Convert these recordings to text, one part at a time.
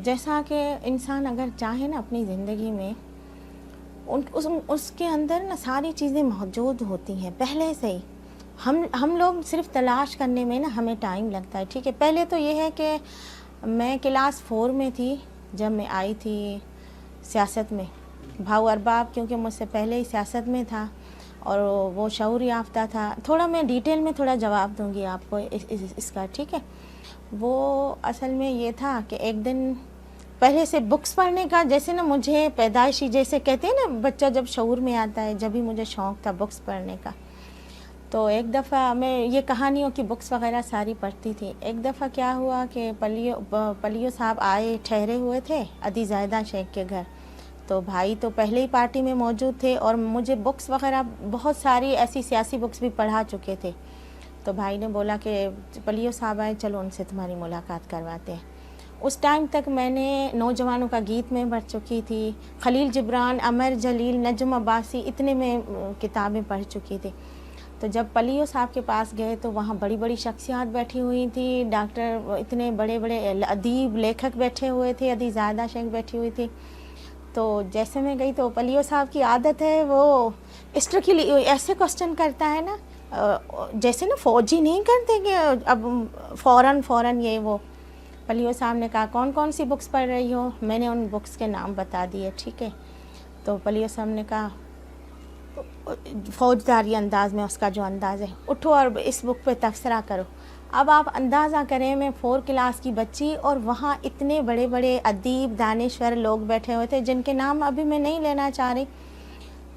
جیسا کہ انسان اگر چاہے نا اپنی زندگی میں اس کے اندر نا ساری چیزیں موجود ہوتی ہیں پہلے سے ہی. ہم لوگ صرف تلاش کرنے میں نا ہمیں ٹائم لگتا ہے. ٹھیک ہے, پہلے تو یہ ہے کہ میں کلاس 4 میں تھی جب میں آئی تھی سیاست میں. بھاؤ ارباب کیونکہ مجھ سے پہلے ہی سیاست میں تھا اور وہ شعور یافتہ تھا. تھوڑا میں ڈیٹیل میں تھوڑا جواب دوں گی آپ کو اس کا. ٹھیک ہے, وہ اصل میں یہ تھا کہ ایک دن پہلے سے بکس پڑھنے کا, جیسے نا مجھے پیدائشی جیسے کہتے ہیں نا بچہ جب شعور میں آتا ہے, جب ہی مجھے شوق تھا بکس پڑھنے کا. تو ایک دفعہ میں یہ کہانیوں کی بکس وغیرہ ساری پڑھتی تھی. ایک دفعہ کیا ہوا کہ پلیو صاحب آئے, ٹھہرے ہوئے تھے عدی زاہدہ شیخ کے گھر. تو بھائی تو پہلے ہی پارٹی میں موجود تھے اور مجھے بکس وغیرہ بہت ساری ایسی سیاسی بکس بھی پڑھا چکے تھے. تو بھائی نے بولا کہ پلیو صاحب آئے, چلو ان سے تمہاری ملاقات کرواتے ہیں. اس ٹائم تک میں نے نوجوانوں کا گیت میں پڑھ چکی تھی, خلیل جبران, عمر جلیل, نجم عباسی, اتنے میں کتابیں پڑھ چکی تھی. تو جب پلیو صاحب کے پاس گئے تو وہاں بڑی بڑی شخصیات بیٹھی ہوئی تھی, ڈاکٹر, اتنے بڑے بڑے ادیب لیکھک بیٹھے ہوئے تھے, عدی زاہدہ شیخ بیٹھی ہوئی تھی. تو جیسے میں گئی تو پلیو صاحب کی عادت ہے وہ اسٹرکلی ایسے کوسچن کرتا ہے نا, جیسے نا فوجی نہیں کرتے کہ اب فوراً یہ وہ. پلیو صاحب نے کہا کون کون سی بکس پڑھ رہی ہو؟ میں نے ان بکس کے نام بتا دیے. ٹھیک ہے, تو پلیو صاحب نے کہا فوجداری انداز میں, اس کا جو انداز ہے, اٹھو اور اس بک پہ تبصرہ کرو. اب آپ اندازہ کریں میں 4 کلاس کی بچی اور وہاں اتنے بڑے بڑے ادیب دانشور لوگ بیٹھے ہوئے تھے جن کے نام ابھی میں نہیں لینا چاہ رہی.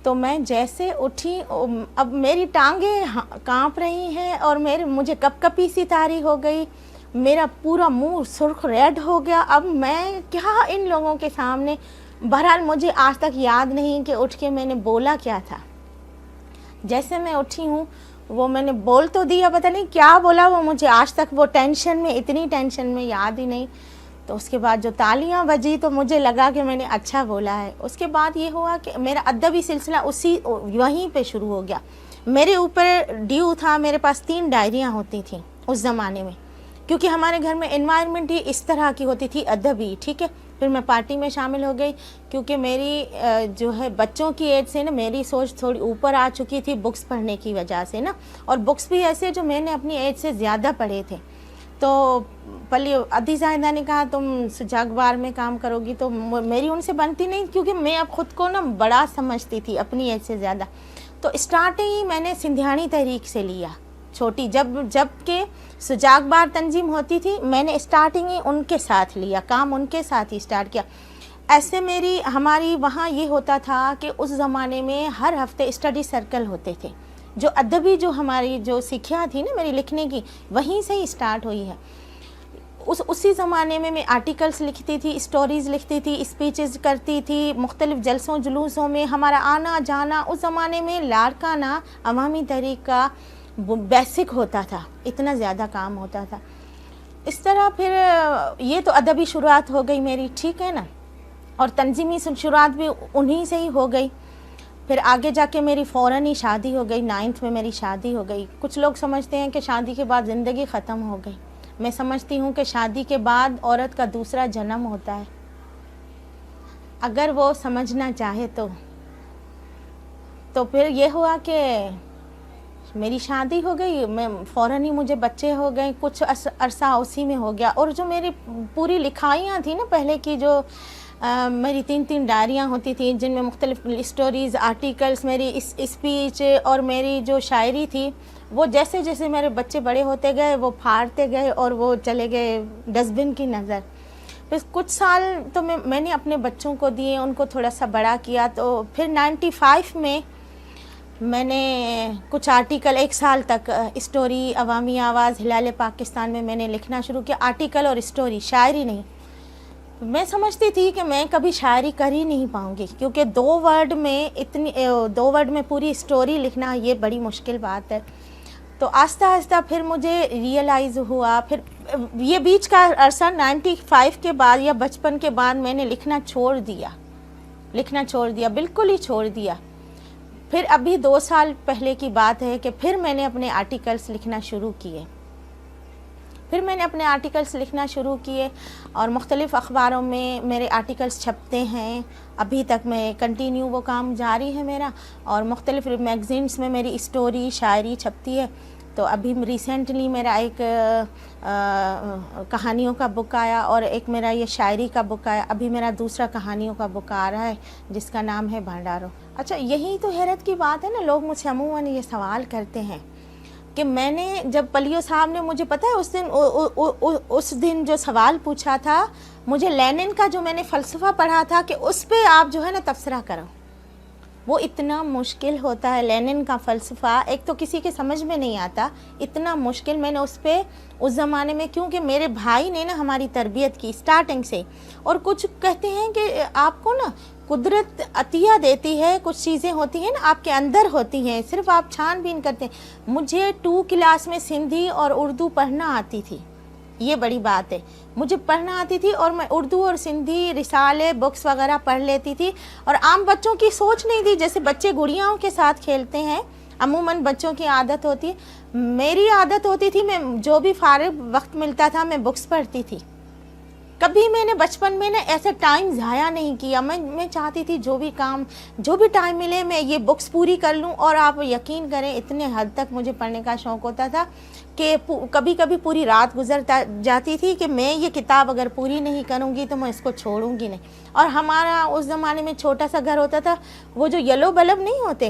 تو میں جیسے اٹھی, اب میری ٹانگیں کانپ رہی ہیں اور مجھے کپ کپی سی طاری ہو گئی, میرا پورا منہ سرخ ریڈ ہو گیا. اب میں کیا ان لوگوں کے سامنے, بہرحال مجھے آج تک یاد نہیں کہ اٹھ کے میں نے بولا کیا تھا. جیسے میں اٹھی ہوں وہ میں نے بول تو دیا, پتہ نہیں کیا بولا, وہ مجھے آج تک وہ ٹینشن میں, اتنی ٹینشن میں یاد ہی نہیں. تو اس کے بعد جو تالیاں بجی تو مجھے لگا کہ میں نے اچھا بولا ہے. اس کے بعد یہ ہوا کہ میرا ادبی سلسلہ وہیں پہ شروع ہو گیا. میرے اوپر ڈیو تھا, میرے پاس 3 ڈائریاں ہوتی تھیں اس زمانے میں, کیونکہ ہمارے گھر میں انوائرمنٹ ہی اس طرح کی ہوتی تھی ادبی. ٹھیک ہے, پھر میں پارٹی میں شامل ہو گئی کیونکہ میری جو ہے بچوں کی ایج سے نا میری سوچ تھوڑی اوپر آ چکی تھی بکس پڑھنے کی وجہ سے نا, اور بکس بھی ایسے جو میں نے اپنی ایج سے زیادہ پڑھے تھے. تو عدی زاہدہ نے کہا تم سجا اخبار میں کام کرو گی, تو میری ان سے بنتی نہیں کیونکہ میں اب خود کو نا بڑا سمجھتی تھی اپنی ایج سے زیادہ. تو اسٹارٹنگ ہی میں نے سندھیانی تحریک سے لیا چھوٹی, جب کہ سجا اخبار تنظیم ہوتی تھی, میں نے اسٹارٹنگ ہی ان کے ساتھ لیا, کام ان کے ساتھ ہی اسٹارٹ کیا. ایسے ہماری وہاں یہ ہوتا تھا کہ اس زمانے میں ہر ہفتے اسٹڈی سرکل ہوتے تھے, جو ادبی جو ہماری جو سیکھیا تھی نا میری لکھنے کی, وہیں سے ہی اسٹارٹ ہوئی ہے. اسی زمانے میں آرٹیکلس لکھتی تھی, اسٹوریز لکھتی تھی, اسپیچز کرتی تھی, مختلف جلسوں جلوسوں میں ہمارا آنا جانا. اس زمانے میں لاڑکانہ عوامی تحریک کا بیسک ہوتا تھا, اتنا زیادہ کام ہوتا تھا. اس طرح پھر یہ تو ادبی شروعات ہو گئی میری. ٹھیک ہے نا, اور تنظیمی شروعات بھی انہی سے ہی ہو گئی. پھر آگے جا کے میری فوراً ہی شادی ہو گئی, 9th میں میری شادی ہو گئی. کچھ لوگ سمجھتے ہیں کہ شادی کے بعد زندگی ختم ہو گئی. میں سمجھتی ہوں کہ شادی کے بعد عورت کا دوسرا جنم ہوتا ہے, اگر وہ سمجھنا چاہے تو پھر یہ ہوا کہ میری شادی ہو گئی, میں فوراً ہی مجھے بچے ہو گئے, کچھ عرصہ اسی میں ہو گیا. اور جو میری پوری لکھائیاں تھیں نا پہلے کی, جو میری 3 ڈائریاں ہوتی تھیں جن میں مختلف اسٹوریز, آرٹیکلس, میری اسپیچ اور میری جو شاعری تھی, وہ جیسے جیسے میرے بچے بڑے ہوتے گئے وہ پھاڑتے گئے اور وہ چلے گئے ڈسٹ بن کی نظر. پھر کچھ سال تو میں نے اپنے بچوں کو دیے, ان کو تھوڑا سا بڑا کیا. تو پھر 95 میں میں نے کچھ آرٹیکل, 1 سال تک اسٹوری, عوامی آواز, ہلال پاکستان میں نے لکھنا شروع کیا. آرٹیکل اور اسٹوری, شاعری نہیں. میں سمجھتی تھی کہ میں کبھی شاعری کر ہی نہیں پاؤں گی, کیونکہ 2 ورڈ میں پوری اسٹوری لکھنا یہ بڑی مشکل بات ہے. تو آہستہ آہستہ پھر مجھے ریئلائز ہوا. پھر یہ بیچ کا عرصہ 95 کے بعد یا بچپن کے بعد میں نے لکھنا چھوڑ دیا, بالکل ہی چھوڑ دیا. پھر ابھی 2 سال پہلے کی بات ہے کہ پھر میں نے اپنے آرٹیکلس لکھنا شروع کیے. پھر میں نے اپنے آرٹیکلس لکھنا شروع کیے اور مختلف اخباروں میں میرے آرٹیکلس چھپتے ہیں. ابھی تک میں کنٹینیو وہ کام جاری ہے میرا, اور مختلف میگزینس میں میری اسٹوری شاعری چھپتی ہے. تو ابھی ریسنٹلی میرا ایک کہانیوں کا بک آیا اور ایک میرا یہ شاعری کا بک آیا. ابھی میرا دوسرا کہانیوں کا بک آ رہا ہے جس کا نام ہے بھنڈارو. اچھا, یہی تو حیرت کی بات ہے نا, لوگ مجھ سے عموماً یہ سوال کرتے ہیں کہ میں نے جب پلیو صاحب نے مجھے پتہ ہے اس دن جو سوال پوچھا تھا, مجھے لینن کا جو میں نے فلسفہ پڑھا تھا کہ اس پہ آپ جو ہے نا تبصرہ کرو, وہ اتنا مشکل ہوتا ہے لینن کا فلسفہ, ایک تو کسی کے سمجھ میں نہیں آتا, اتنا مشکل. میں نے اس پہ اس زمانے میں, کیونکہ میرے بھائی نے نا ہماری تربیت کی اسٹارٹنگ سے, اور کچھ کہتے ہیں کہ آپ کو نا قدرت عطیہ دیتی ہے, کچھ چیزیں ہوتی ہیں نا آپ کے اندر ہوتی ہیں, صرف آپ چھان بین کرتے ہیں. مجھے 2 کلاس میں سندھی اور اردو پڑھنا آتی تھی, یہ بڑی بات ہے, مجھے پڑھنا آتی تھی, اور میں اردو اور سندھی رسالے بکس وغیرہ پڑھ لیتی تھی. اور عام بچوں کی سوچ نہیں تھی, جیسے بچے گڑیاؤں کے ساتھ کھیلتے ہیں, عموماً بچوں کی عادت ہوتی ہے. میری عادت ہوتی تھی, میں جو بھی فارغ وقت ملتا تھا میں بکس پڑھتی تھی. کبھی میں نے بچپن میں نے ایسے ٹائم ضائع نہیں کیا. میں چاہتی تھی جو بھی کام, جو بھی ٹائم ملے میں یہ بکس پوری کر لوں. اور آپ یقین کریں اتنے حد تک مجھے پڑھنے کا شوق ہوتا تھا کہ کبھی کبھی پوری رات گزر جاتی تھی کہ میں یہ کتاب اگر پوری نہیں کروں گی تو میں اس کو چھوڑوں گی نہیں. اور ہمارا اس زمانے میں چھوٹا سا گھر ہوتا تھا, وہ جو یلو بلب نہیں ہوتے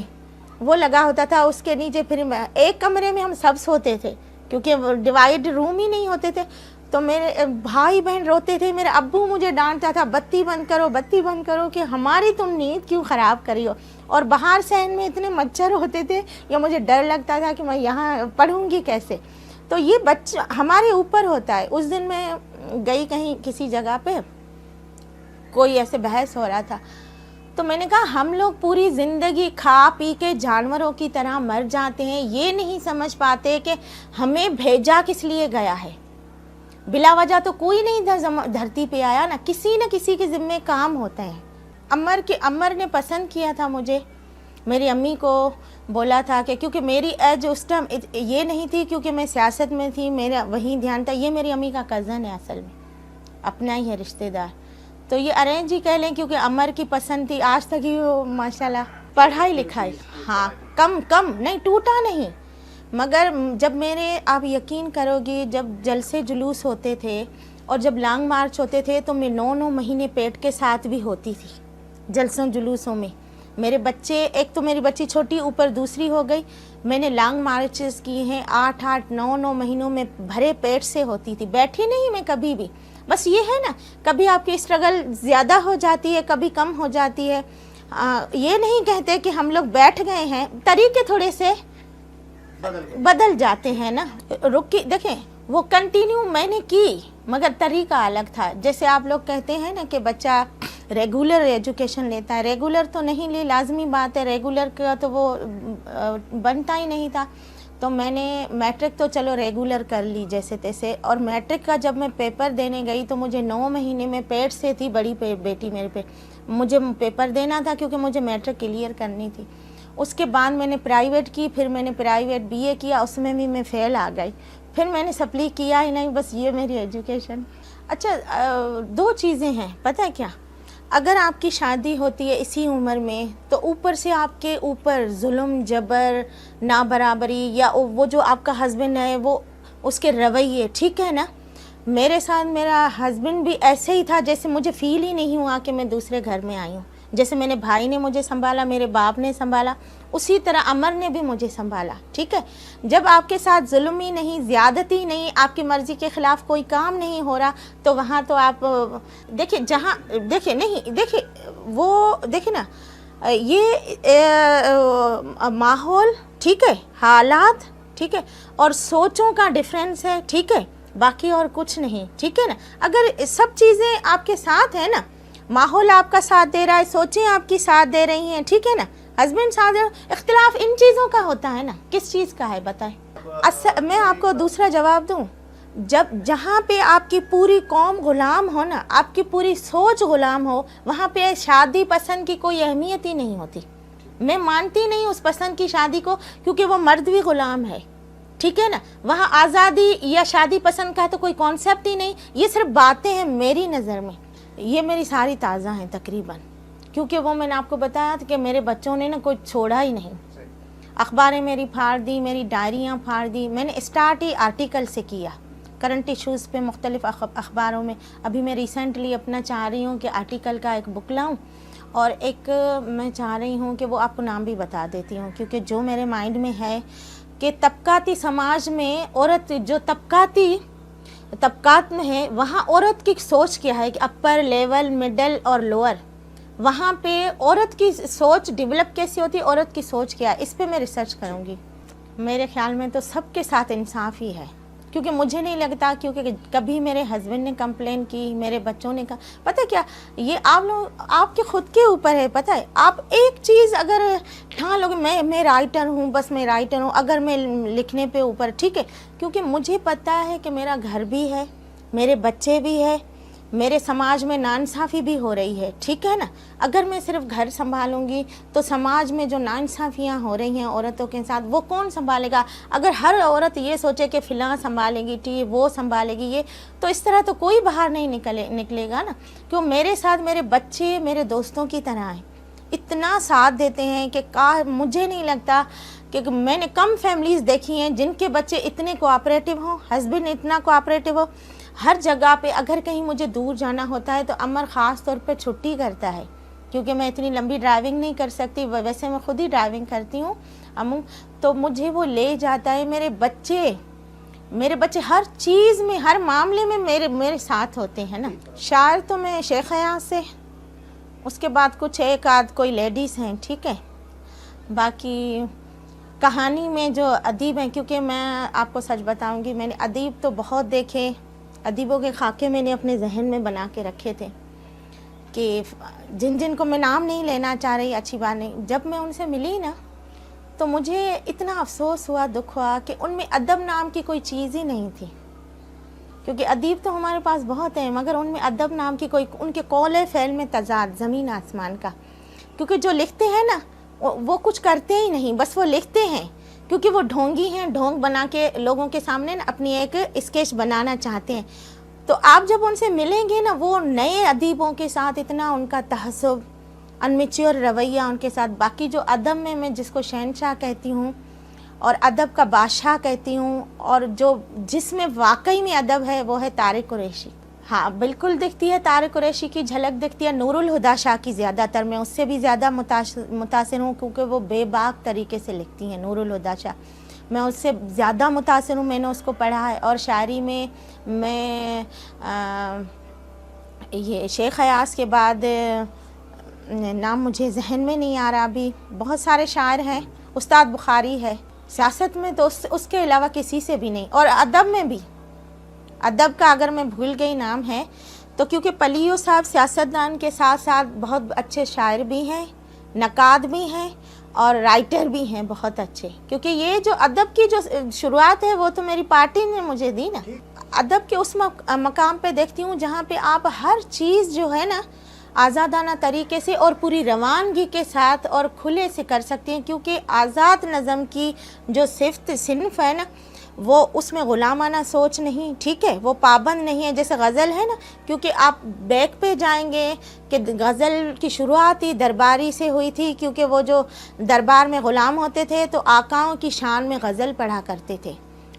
وہ لگا ہوتا تھا, اس کے نیچے پھر ایک کمرے میں ہم سب سوتے تھے کیونکہ ڈیوائڈ روم ہی نہیں ہوتے تھے. تو میرے بھائی بہن روتے تھے, میرے ابو مجھے ڈانٹتا تھا بتی بند کرو بتی بند کرو, کہ ہماری تم نیند کیوں خراب کری ہو. اور باہر صحن میں اتنے مچھر ہوتے تھے, یا مجھے ڈر لگتا تھا کہ میں یہاں پڑھوں گی کیسے. تو یہ بچہ ہمارے اوپر ہوتا ہے. اس دن میں گئی کہیں کسی جگہ پہ, کوئی ایسے بحث ہو رہا تھا, تو میں نے کہا ہم لوگ پوری زندگی کھا پی کے جانوروں کی طرح مر جاتے ہیں, یہ نہیں سمجھ پاتے کہ ہمیں بھیجا کس لیے گیا ہے. بلا وجہ تو کوئی نہیں دھرتی پہ آیا نا, کسی نہ کسی کے ذمے کام ہوتے ہیں. عمر نے پسند کیا تھا مجھے, میری امی کو بولا تھا کہ کیونکہ میری ایج اس ٹائم یہ نہیں تھی, کیونکہ میں سیاست میں تھی, میرا وہیں دھیان تھا. یہ میری امی کا کزن ہے, اصل میں اپنا ہی ہے رشتہ دار. تو یہ ارینج ہی کہہ لیں, کیونکہ عمر کی پسند تھی. آج تک ہی وہ ماشاءاللہ پڑھائی لکھائی, ہاں کم نہیں, ٹوٹا نہیں. مگر جب میرے, آپ یقین کرو گی, جب جلسے جلوس ہوتے تھے اور جب لانگ مارچ ہوتے تھے تو میں 9 مہینے پیٹ کے ساتھ بھی ہوتی تھی جلسوں جلوسوں میں. میرے بچے, ایک تو میری بچی چھوٹی, اوپر دوسری ہو گئی. میں نے لانگ مارچز کی ہیں 8 9 مہینوں میں, بھرے پیٹ سے ہوتی تھی, بیٹھی نہیں میں کبھی بھی. بس یہ ہے نا, کبھی آپ کی اسٹرگل زیادہ ہو جاتی ہے, کبھی کم ہو جاتی ہے. یہ نہیں کہتے کہ ہم لوگ بیٹھ گئے ہیں, طریقے تھوڑے سے بدل جاتے ہیں نا. رکی دیکھیں, وہ کنٹینیو میں نے کی مگر طریقہ الگ تھا. جیسے آپ لوگ کہتے ہیں نا کہ بچہ ریگولر ایجوکیشن لیتا ہے, ریگولر تو نہیں لی, لازمی بات ہے, ریگولر کا تو وہ بنتا ہی نہیں تھا. تو میں نے میٹرک تو چلو ریگولر کر لی جیسے تیسے. اور میٹرک کا جب میں پیپر دینے گئی تو مجھے 9 مہینے میں پیٹ سے تھی بڑی بیٹی میرے پہ, مجھے پیپر دینا تھا کیونکہ مجھے میٹرک کلیئر کرنی تھی. اس کے بعد میں نے پرائیویٹ کی, پھر میں نے پرائیویٹ BA کیا, اس میں بھی میں فیل آ گئی. پھر میں نے سپلی کیا ہی نہیں. بس یہ میری ایجوکیشن. اچھا, 2 چیزیں ہیں, پتہ ہے کیا, اگر آپ کی شادی ہوتی ہے اسی عمر میں تو اوپر سے آپ کے اوپر ظلم, جبر, نابرابری, یا وہ جو آپ کا ہسبینڈ ہے وہ اس کے رویے, ٹھیک ہے نا. میرے ساتھ میرا ہسبینڈ بھی ایسے ہی تھا, جیسے مجھے فیل ہی نہیں ہوا کہ میں دوسرے گھر میں آئی ہوں. جیسے میں نے بھائی نے مجھے سنبھالا, میرے باپ نے سنبھالا, اسی طرح عمر نے بھی مجھے سنبھالا, ٹھیک ہے. جب آپ کے ساتھ ظلم ہی نہیں, زیادتی نہیں, آپ کی مرضی کے خلاف کوئی کام نہیں ہو رہا, تو وہاں تو آپ دیکھیں, جہاں دیکھیں نہیں, دیکھیں وہ دیکھیں نا, یہ ماحول, ٹھیک ہے, حالات, ٹھیک ہے, اور سوچوں کا ڈفرینس ہے, ٹھیک ہے, باقی اور کچھ نہیں, ٹھیک ہے نا. اگر سب چیزیں آپ کے ساتھ ہیں نا, ماحول آپ کا ساتھ دے رہا ہے, سوچیں آپ کی ساتھ دے رہی ہیں, ٹھیک ہے نا, ہسبینڈ ساتھ دے رہا, اختلاف ان چیزوں کا ہوتا ہے نا, کس چیز کا ہے بتائیں. میں آپ کو دوسرا جواب دوں, جہاں پہ آپ کی پوری قوم غلام ہو نا, آپ کی پوری سوچ غلام ہو, وہاں پہ شادی پسند کی کوئی اہمیت ہی نہیں ہوتی. میں مانتی نہیں اس پسند کی شادی کو, کیونکہ وہ مرد بھی غلام ہے, ٹھیک ہے نا. وہاں آزادی یا شادی پسند کا تو کوئی کانسیپٹ ہی نہیں. یہ صرف باتیں ہیں میری نظر میں. یہ میری ساری تازہ ہیں تقریباً, کیونکہ وہ میں نے آپ کو بتایا تھا کہ میرے بچوں نے نا کوئی چھوڑا ہی نہیں. اخباریں میری پھاڑ دی, میری ڈائریاں پھاڑ دی. میں نے اسٹارٹ ہی آرٹیکل سے کیا, کرنٹ ایشوز پہ مختلف اخباروں میں. ابھی میں ریسنٹلی اپنا چاہ رہی ہوں کہ آرٹیکل کا ایک بک لاؤں, اور ایک میں چاہ رہی ہوں کہ وہ آپ کو نام بھی بتا دیتی ہوں, کیونکہ جو میرے مائنڈ میں ہے کہ طبقاتی سماج میں عورت جو طبقات میں ہے, وہاں عورت کی سوچ کیا ہے کہ اپر لیول, مڈل اور لوور, وہاں پہ عورت کی سوچ ڈیولپ کیسی ہوتی ہے, عورت کی سوچ کیا ہے, اس پہ میں ریسرچ کروں گی. میرے خیال میں تو سب کے ساتھ انصاف ہی ہے, کیونکہ مجھے نہیں لگتا, کیونکہ کبھی میرے ہسبینڈ نے کمپلین کی, میرے بچوں نے کہا. پتہ کیا, یہ آپ لوگ آپ کے خود کے اوپر ہے. پتہ ہے, آپ ایک چیز اگر ٹھان لوگ, میں رائٹر ہوں, بس میں رائٹر ہوں, اگر میں لکھنے پہ اوپر, ٹھیک ہے, کیونکہ مجھے پتہ ہے کہ میرا گھر بھی ہے, میرے بچے بھی ہے, میرے سماج میں ناانصافی بھی ہو رہی ہے, ٹھیک ہے نا. اگر میں صرف گھر سنبھالوں گی تو سماج میں جو ناانصافیاں ہو رہی ہیں عورتوں کے ساتھ, وہ کون سنبھالے گا؟ اگر ہر عورت یہ سوچے کہ فلاں سنبھالے گی, وہ سنبھالے گی, یہ تو اس طرح تو کوئی باہر نہیں نکلے گا نا. کیوں میرے ساتھ میرے بچے میرے دوستوں کی طرح ہیں, اتنا ساتھ دیتے ہیں کہ مجھے نہیں لگتا کہ میں نے کم فیملیز دیکھی ہیں جن کے بچے اتنے کوآپریٹو ہوں, ہسبینڈ اتنا کوآپریٹو ہو. ہر جگہ پہ اگر کہیں مجھے دور جانا ہوتا ہے تو عمر خاص طور پہ چھٹی کرتا ہے, کیونکہ میں اتنی لمبی ڈرائیونگ نہیں کر سکتی. ویسے میں خود ہی ڈرائیونگ کرتی ہوں امو, تو مجھے وہ لے جاتا ہے. میرے بچے ہر چیز میں, ہر معاملے میں میرے ساتھ ہوتے ہیں نا. شاعر تو میں شیخ حیات سے, اس کے بعد کچھ ایک آدھ کوئی لیڈیز ہیں, ٹھیک ہے. باقی کہانی میں جو ادیب ہیں, کیونکہ میں آپ کو سچ بتاؤں گی, میں نے ادیب تو بہت دیکھے, ادیبوں کے خاکے میں نے اپنے ذہن میں بنا کے رکھے تھے, کہ جن کو میں نام نہیں لینا چاہ رہی, اچھی بات نہیں. جب میں ان سے ملی نا تو مجھے اتنا افسوس ہوا, دکھ ہوا کہ ان میں ادب نام کی کوئی چیز ہی نہیں تھی. کیونکہ ادیب تو ہمارے پاس بہت ہیں, مگر ان میں ادب نام کی کوئی, ان کے قول فعل میں تضاد زمین آسمان کا. کیونکہ جو لکھتے ہیں نا وہ کچھ کرتے ہی نہیں, بس وہ لکھتے ہیں, کیونکہ وہ ڈھونگی ہیں, ڈھونگ بنا کے لوگوں کے سامنے نا اپنی ایک اسکیچ بنانا چاہتے ہیں. تو آپ جب ان سے ملیں گے نا, وہ نئے ادیبوں کے ساتھ اتنا ان کا تہذب, انمیچور رویہ ان کے ساتھ. باقی جو ادب میں جس کو شہنشاہ کہتی ہوں اور ادب کا بادشاہ کہتی ہوں, اور جس میں واقعی میں ادب ہے, وہ ہے طارق قریشی. ہاں بالکل دکھتی ہے, طارق قریشی کی جھلک دکھتی ہے. نور الہدیٰ شاہ کی زیادہ تر, میں اس سے بھی زیادہ متاثر ہوں, کیونکہ وہ بے باک طریقے سے لکھتی ہیں. نور الہدیٰ شاہ میں اس سے زیادہ متاثر ہوں, میں نے اس کو پڑھا ہے. اور شاعری میں یہ شیخ حیات کے بعد نام مجھے ذہن میں نہیں آ رہا ابھی, بہت سارے شاعر ہیں. استاد بخاری ہے. سیاست میں تو اس کے علاوہ کسی سے بھی نہیں. اور ادب میں بھی, ادب کا اگر میں بھول گئی نام ہے تو, کیونکہ پلیو صاحب سیاستدان کے ساتھ ساتھ بہت اچھے شاعر بھی ہیں, نقاد بھی ہیں, اور رائٹر بھی ہیں بہت اچھے. کیونکہ یہ جو ادب کی جو شروعات ہے وہ تو میری پارٹی نے مجھے دی نا. ادب کے اس مقام پہ دیکھتی ہوں جہاں پہ آپ ہر چیز جو ہے نا آزادانہ طریقے سے اور پوری روانگی کے ساتھ اور کھلے سے کر سکتے ہیں. کیونکہ آزاد نظم کی جو صنف ہے نا, وہ اس میں غلامانہ سوچ نہیں, ٹھیک ہے, وہ پابند نہیں ہے. جیسے غزل ہے نا, کیونکہ آپ بیک پہ جائیں گے کہ غزل کی شروعات ہی درباری سے ہوئی تھی, کیونکہ وہ جو دربار میں غلام ہوتے تھے تو آقاؤں کی شان میں غزل پڑھا کرتے تھے,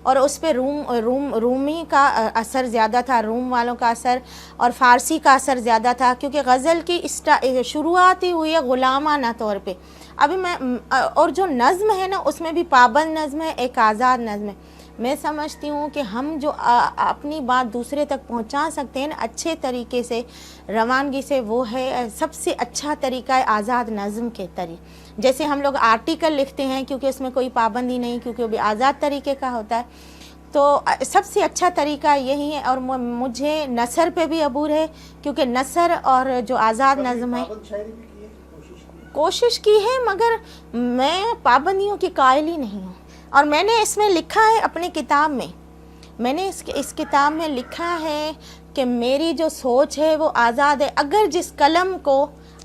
اور اس پہ رومی کا اثر زیادہ تھا, روم والوں کا اثر, اور فارسی کا اثر زیادہ تھا. کیونکہ غزل کی شروعات ہی ہوئی ہے غلامانہ طور پہ. ابھی اور جو نظم ہے نا, اس میں بھی پابند نظم ہے, ایک آزاد نظم ہے. میں سمجھتی ہوں کہ ہم جو اپنی بات دوسرے تک پہنچا سکتے ہیں نا اچھے طریقے سے, روانگی سے, وہ ہے سب سے اچھا طریقہ ہے آزاد نظم کے طریقے. جیسے ہم لوگ آرٹیکل لکھتے ہیں کیونکہ اس میں کوئی پابندی نہیں, کیونکہ وہ بھی آزاد طریقے کا ہوتا ہے, تو سب سے اچھا طریقہ یہی ہے. اور مجھے نثر پہ بھی عبور ہے, کیونکہ نثر اور جو آزاد نظم ہے کوشش کی ہے, مگر میں پابندیوں کی قائل ہی نہیں ہوں. اور میں نے اس میں لکھا ہے اپنی کتاب میں, میں نے اس کتاب میں لکھا ہے کہ میری جو سوچ ہے وہ آزاد ہے. اگر جس قلم کو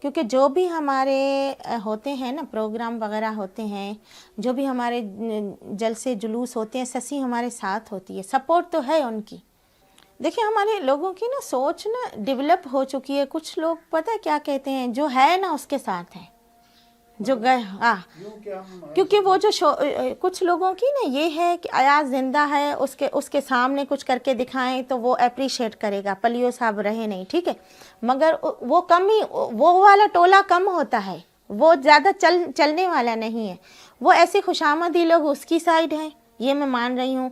کیونکہ جو بھی ہمارے ہوتے ہیں نا پروگرام وغیرہ ہوتے ہیں, جو بھی ہمارے جلسے جلوس ہوتے ہیں, سسی ہمارے ساتھ ہوتی ہے, سپورٹ تو ہے ان کی. دیکھیں ہمارے لوگوں کی نا سوچ نا ڈیولپ ہو چکی ہے. کچھ لوگ پتہ کیا کہتے ہیں, جو ہے نا اس کے ساتھ ہے, جو گئے کیونکہ وہ جو کچھ لوگوں کی نا یہ ہے کہ ایاز زندہ ہے, اس کے سامنے کچھ کر کے دکھائیں تو وہ اپریشیٹ کرے گا. پلیو صاحب رہے نہیں, ٹھیک ہے, مگر وہ کم ہی, وہ والا ٹولہ کم ہوتا ہے, وہ زیادہ چلنے والا نہیں ہے. وہ ایسے خوشامدی لوگ اس کی سائڈ ہیں, یہ میں مان رہی ہوں.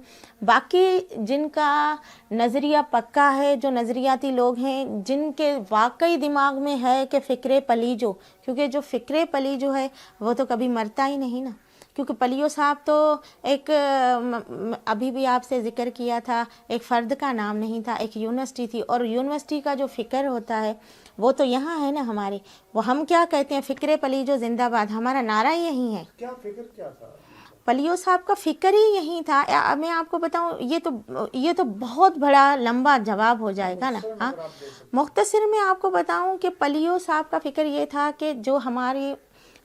باقی جن کا نظریہ پکا ہے, جو نظریاتی لوگ ہیں, جن کے واقعی دماغ میں ہے کہ فکر پلیجو, کیونکہ جو فکر پلیجو ہے وہ تو کبھی مرتا ہی نہیں نا. کیونکہ پلیو صاحب تو ایک, ابھی بھی آپ سے ذکر کیا تھا, ایک فرد کا نام نہیں تھا, ایک یونیورسٹی تھی. اور یونیورسٹی کا جو فکر ہوتا ہے وہ تو یہاں ہے نا ہمارے. وہ ہم کیا کہتے ہیں, فکر پلیجو زندہ باد, ہمارا نعرہ یہی ہے. کیا فکر کیا تھا پلیو صاحب کا فکر ہی یہی تھا. میں آپ کو بتاؤں, یہ تو بہت بڑا لمبا جواب ہو جائے گا نا. ہاں, مختصر میں آپ کو بتاؤں کہ پلیو صاحب کا فکر یہ تھا کہ جو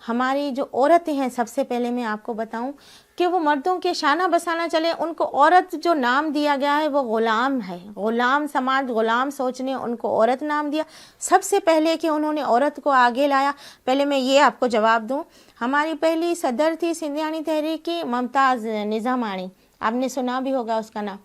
ہماری جو عورتیں ہیں, سب سے پہلے میں آپ کو بتاؤں کہ وہ مردوں کے شانہ بسانہ چلے. ان کو عورت جو نام دیا گیا ہے وہ غلام ہے, غلام سماج, غلام سوچ نے ان کو عورت نام دیا. سب سے پہلے کہ انہوں نے عورت کو آگے لایا. پہلے میں یہ آپ کو جواب دوں, ہماری پہلی صدر تھی سندھیانی تحریک کی, ممتاز نظامانی, آپ نے سنا بھی ہوگا اس کا نام.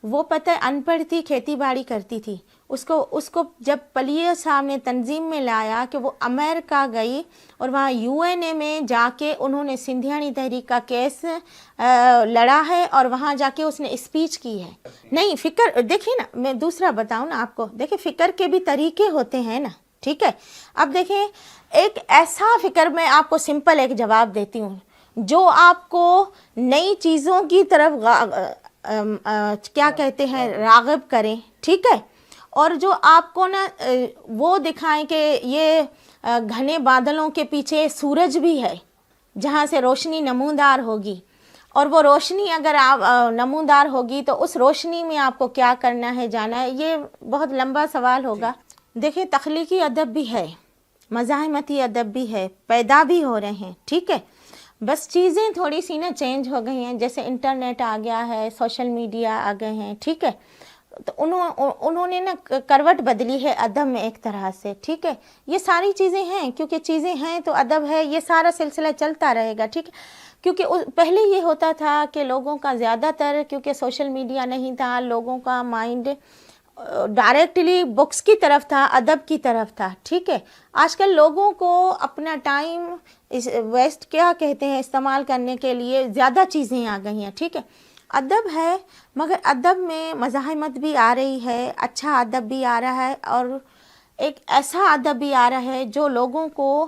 وہ پتہ ان پڑھ تھی, کھیتی باڑی کرتی تھی. اس کو جب پلیو صاحب نے تنظیم میں لایا کہ وہ امریکہ گئی اور وہاں UN میں جا کے انہوں نے سندھیانی تحریک کا کیس لڑا ہے, اور وہاں جا کے اس نے اسپیچ کی ہے. نہیں فکر دیکھیں نا, میں دوسرا بتاؤں نا آپ کو, دیکھیں فکر کے بھی طریقے ہوتے ہیں نا, ٹھیک ہے. اب دیکھیں ایک ایسا فکر, میں آپ کو سمپل ایک جواب دیتی ہوں, جو آپ کو نئی چیزوں کی طرف کیا کہتے ہیں راغب کریں, ٹھیک ہے, اور جو آپ کو نا وہ دکھائیں کہ یہ گھنے بادلوں کے پیچھے سورج بھی ہے جہاں سے روشنی نمودار ہوگی. اور وہ روشنی اگر آپ نمودار ہوگی تو اس روشنی میں آپ کو کیا کرنا ہے, جانا ہے. یہ بہت لمبا سوال ہوگا. دیکھیں تخلیقی ادب بھی ہے, مزاحمتی ادب بھی ہے, پیدا بھی ہو رہے ہیں, ٹھیک ہے. بس چیزیں تھوڑی سی نا چینج ہو گئی ہیں, جیسے انٹرنیٹ آ گیا ہے, سوشل میڈیا آ گئے ہیں, ٹھیک ہے. تو انہوں نے نا کروٹ بدلی ہے ادب میں ایک طرح سے, ٹھیک ہے. یہ ساری چیزیں ہیں, کیونکہ چیزیں ہیں تو ادب ہے, یہ سارا سلسلہ چلتا رہے گا, ٹھیک ہے. کیونکہ پہلے یہ ہوتا تھا کہ لوگوں کا زیادہ تر, کیونکہ سوشل میڈیا نہیں تھا, لوگوں کا مائنڈ ڈائریکٹلی بکس کی طرف تھا, ادب کی طرف تھا, ٹھیک ہے. آج کل لوگوں کو اپنا ٹائم ویسٹ کیا کہتے ہیں استعمال کرنے کے لیے زیادہ چیزیں آ گئی ہیں, ٹھیک ہے. ادب ہے, مگر ادب میں مزاحمت بھی آ رہی ہے, اچھا ادب بھی آ رہا ہے, اور ایک ایسا ادب بھی آ رہا ہے جو لوگوں کو